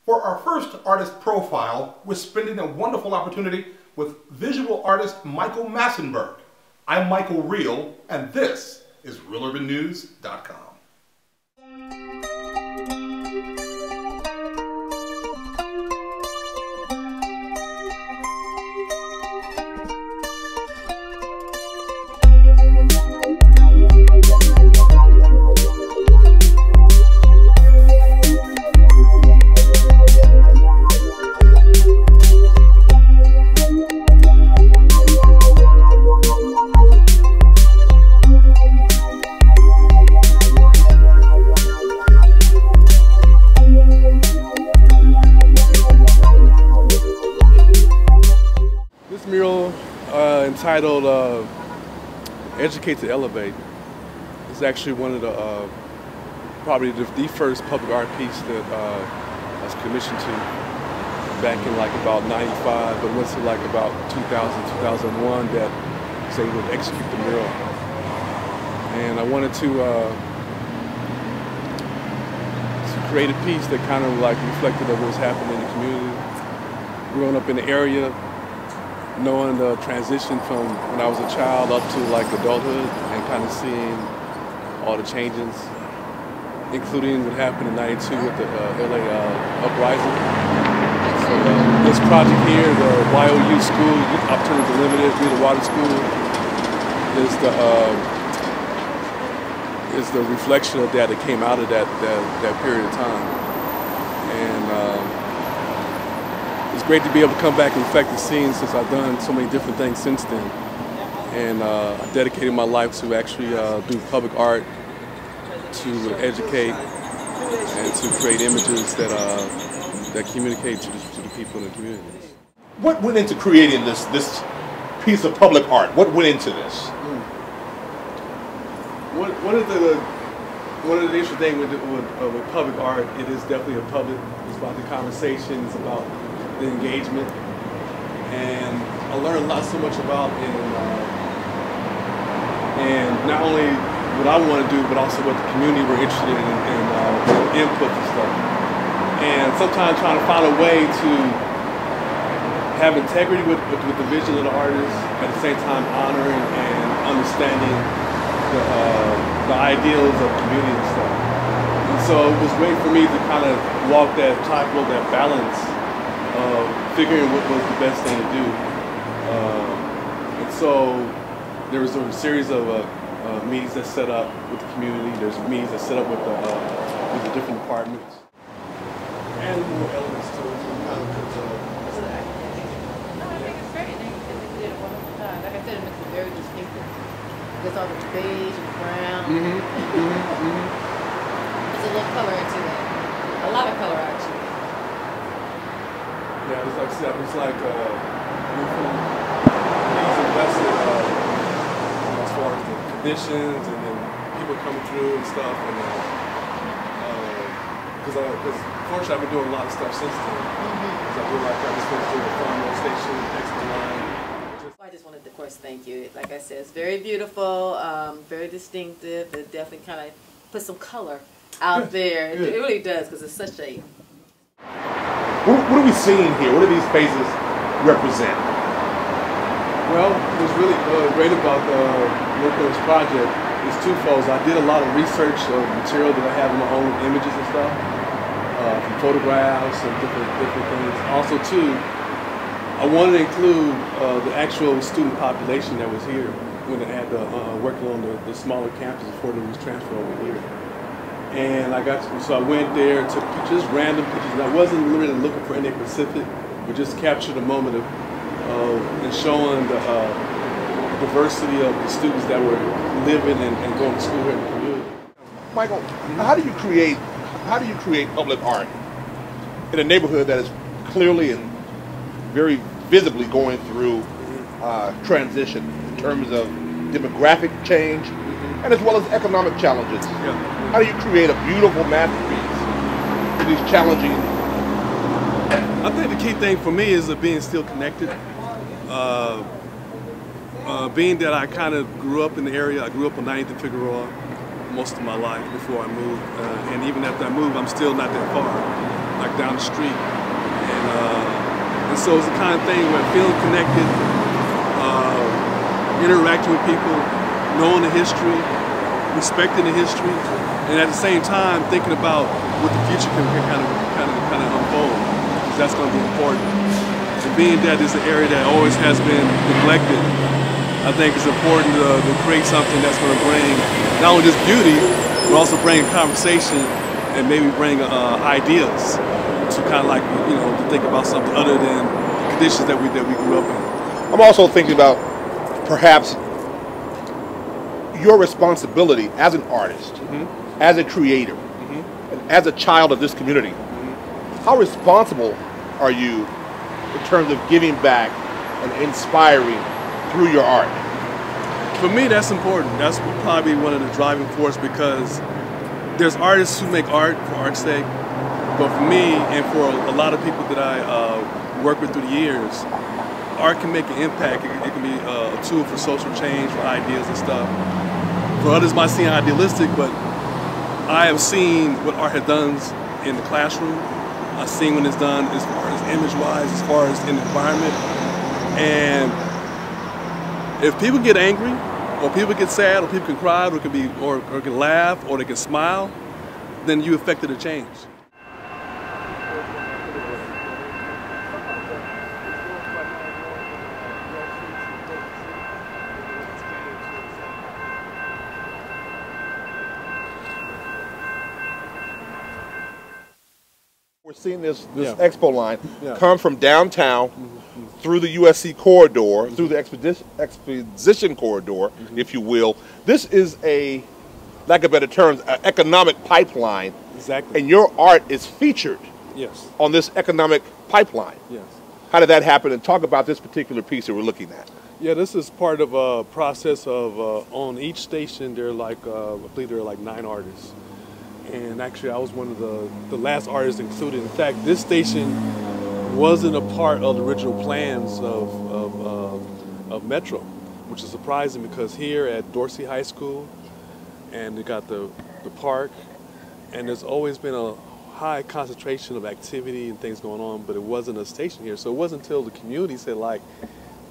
For our first artist profile, we're spending a wonderful opportunity with visual artist Michael Massenburg. I'm Michael Reel, and this is REELURBANNEWS.com. This mural entitled Educate to Elevate is actually one of the, probably the first public art piece that I was commissioned to back in like about 95, but once in like about 2000, 2001 that I was able to execute the mural. And I wanted to create a piece that kind of like reflected of what was happening in the community. Growing up in the area, knowing the transition from when I was a child up to like adulthood and kind of seeing all the changes, including what happened in '92 with the LA uprising. So this project here, the Y.O.U school, Youth Opportunity Limited, Real Water School, is the reflection of that came out of that period of time. And it's great to be able to come back and reflect the scenes since I've done so many different things since then. And I dedicated my life to actually do public art, to educate, and to create images that communicate to the people in the communities. What went into creating this piece of public art? What went into this? One of the interesting things with public art, it is definitely a public. It's about the conversations, about the engagement, and I learned so much about and not only what I want to do, but also what the community were interested in input and stuff. And sometimes trying to find a way to have integrity with the vision of the artist, at the same time honoring and understanding the ideals of community and stuff. And so it was great for me to kind of walk that tightrope, that balance of figuring what was the best thing to do. And so there was a series of meetings that set up with the community. There's meetings that set up with the different departments. And more elements to it. No, I think it's great. I think they did a wonderful job. Like I said, it makes it very distinctive. There's all the beige and brown. There's a little color into it. A lot of color, actually. Yeah, it's like he's invested as far as the conditions and then people coming through and stuff. And because fortunately I've been doing a lot of stuff since then. Because I feel like I just went through the Farmville Station, extra line. I just wanted to, of course, thank you. Like I said, it's very beautiful, very distinctive. It definitely kind of puts some color out there. It really does, because it's such a... What are we seeing here? What do these spaces represent? Well, what's really great about working on this project is twofold. I did a lot of research of material that I have in my own images and stuff, from photographs and different things. Also, too, I wanted to include the actual student population that was here when they had working on the smaller campus before they was transferred over here. And so I went there, took pictures, random pictures, and I wasn't really looking for anything specific, but just captured a moment of and showing the diversity of the students that were living and going to school here in the community. Michael, how do you create public art in a neighborhood that is clearly and very visibly going through transition in terms of demographic change and as well as economic challenges? How do you create a beautiful masterpiece for these challenging? I think the key thing for me is being still connected. Being that I kind of grew up in the area, I grew up on 9th and Figueroa most of my life before I moved, and even after I moved, I'm still not that far. like down the street. And so it's the kind of thing where feeling connected, interacting with people, knowing the history, respecting the history, and at the same time thinking about what the future can kind of unfold, because that's going to be important. And being that it's an area that always has been neglected, I think it's important to create something that's going to bring not only just beauty, but also bring conversation and maybe bring ideas to kind of like, to think about something other than the conditions that we grew up in. I'm also thinking about perhaps your responsibility as an artist, as a creator, and as a child of this community. How responsible are you in terms of giving back and inspiring through your art? For me, that's important. That's probably one of the driving forces, because there's artists who make art for art's sake, but for me and for a lot of people that I work with through the years, art can make an impact. It can be a tool for social change, for ideas and stuff. For others, it might seem idealistic, but I have seen what art has done in the classroom. I've seen when it's done as far as image-wise, as far as in the environment. And if people get angry, or people get sad, or people can cry, or can laugh, or they can smile, then you affected a change. We're seeing this expo line come from downtown through the USC corridor, through the exposition corridor, if you will. This is a, lack of better terms, an economic pipeline. Exactly. And your art is featured on this economic pipeline. Yes. How did that happen? And talk about this particular piece that we're looking at. Yeah, this is part of a process of, on each station, there are like, I believe there are like 9 artists. And actually, I was one of the last artists included. In fact, this station wasn't a part of the original plans of Metro, which is surprising, because here at Dorsey High School, and they got the park, and there's always been a high concentration of activity and things going on, but it wasn't a station here. So it wasn't until the community said, like,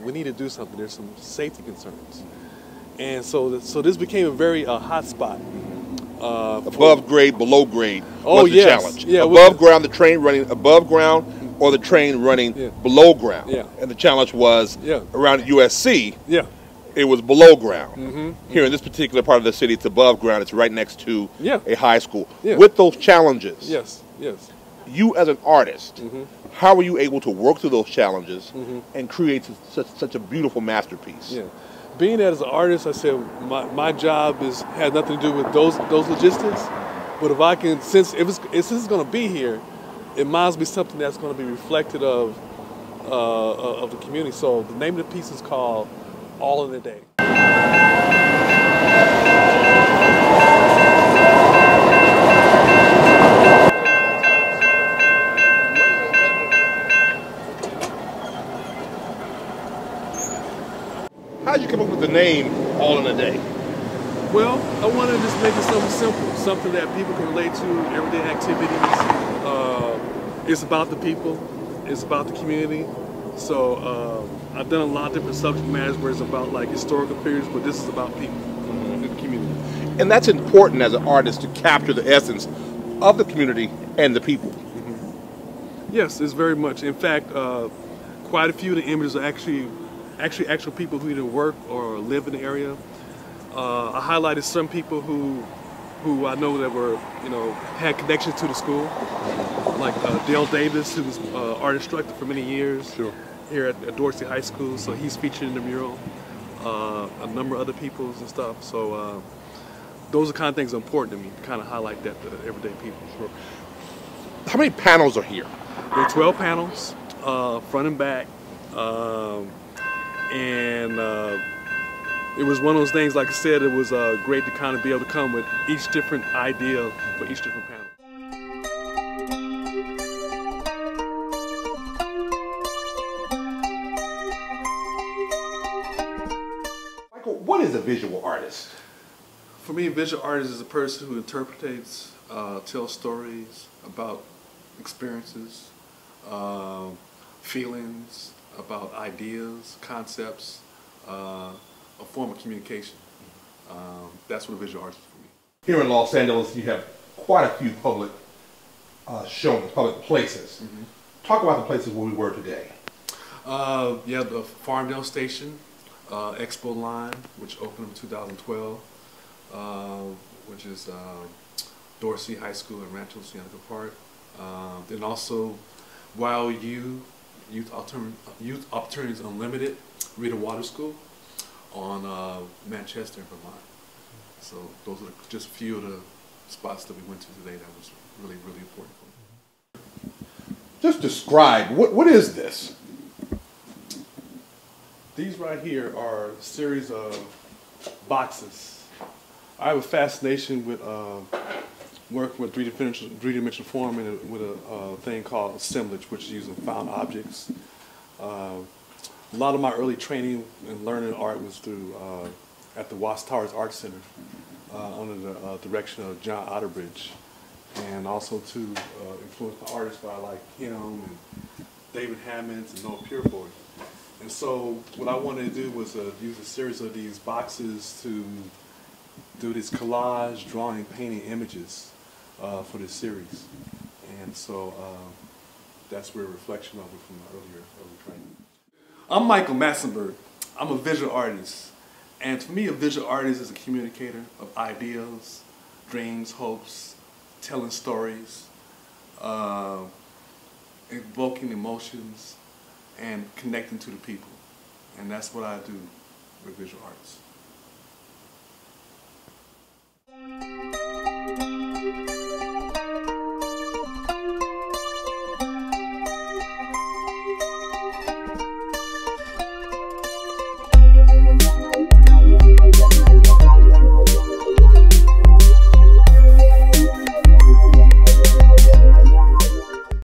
we need to do something. There's some safety concerns. And so this became a very hot spot. Above grade, below grade was the challenge. Yeah, above ground, the train running above ground, or the train running below ground. Yeah. And the challenge was around USC, it was below ground. Here in this particular part of the city, it's above ground. It's right next to a high school. With those challenges, you as an artist, how were you able to work through those challenges and create such a beautiful masterpiece? Being that as an artist, I said my job has nothing to do with those logistics. But if I can, since this is going to be here, it might as well be something that's going to be reflected of the community. So the name of the piece is called "All in a Day." How did you come up with the name All in a Day? Well, I wanted to just make it something simple, something that people can relate to, everyday activities. It's about the people, it's about the community. So I've done a lot of different subject matters where it's about like historical periods, but this is about people in the community. And that's important as an artist, to capture the essence of the community and the people. Yes, it's very much. In fact, quite a few of the images are actually actual people who either work or live in the area. I highlighted some people who I know that were, had connections to the school, like Dale Davis, who was art instructor for many years here at Dorsey High School, so he's featured in the mural. A number of other people and stuff. So those are the kind of things that are important to me, to kind of highlight that to everyday people. How many panels are here? There are 12 panels, front and back. And it was one of those things, like I said, it was great to kind of be able to come with each different idea for each different panel. Michael, what is a visual artist? For me, a visual artist is a person who interprets, tells stories about experiences, feelings about ideas, concepts, a form of communication. That's what a visual artist is for me. Here in Los Angeles, you have quite a few public showings, public places. Mm-hmm. Talk about the places where we were today. Yeah, the Farmdale Station, Expo Line, which opened in 2012, which is Dorsey High School in Rancho Cienega Park. Then also Y.O.U, Youth Opportunities Unlimited, Reader Water School on Manchester, Vermont. So those are just a few of the spots that we went to today that was really, really important for me. Just describe, what is this? These right here are a series of boxes. I have a fascination with working with three-dimensional form and with a thing called assemblage, which is using found objects. A lot of my early training and learning art was through at the Watts Towers Art Center under the direction of John Otterbridge, and also to influenced by artists by like him and David Hammonds and Noah Purefoy. And so what I wanted to do was use a series of these boxes to do this collage, drawing, painting images for this series. And so that's where a reflection of it from my early training. I'm Michael Massenburg. I'm a visual artist. And to me, a visual artist is a communicator of ideas, dreams, hopes, telling stories, evoking emotions, and connecting to the people. And that's what I do with visual arts.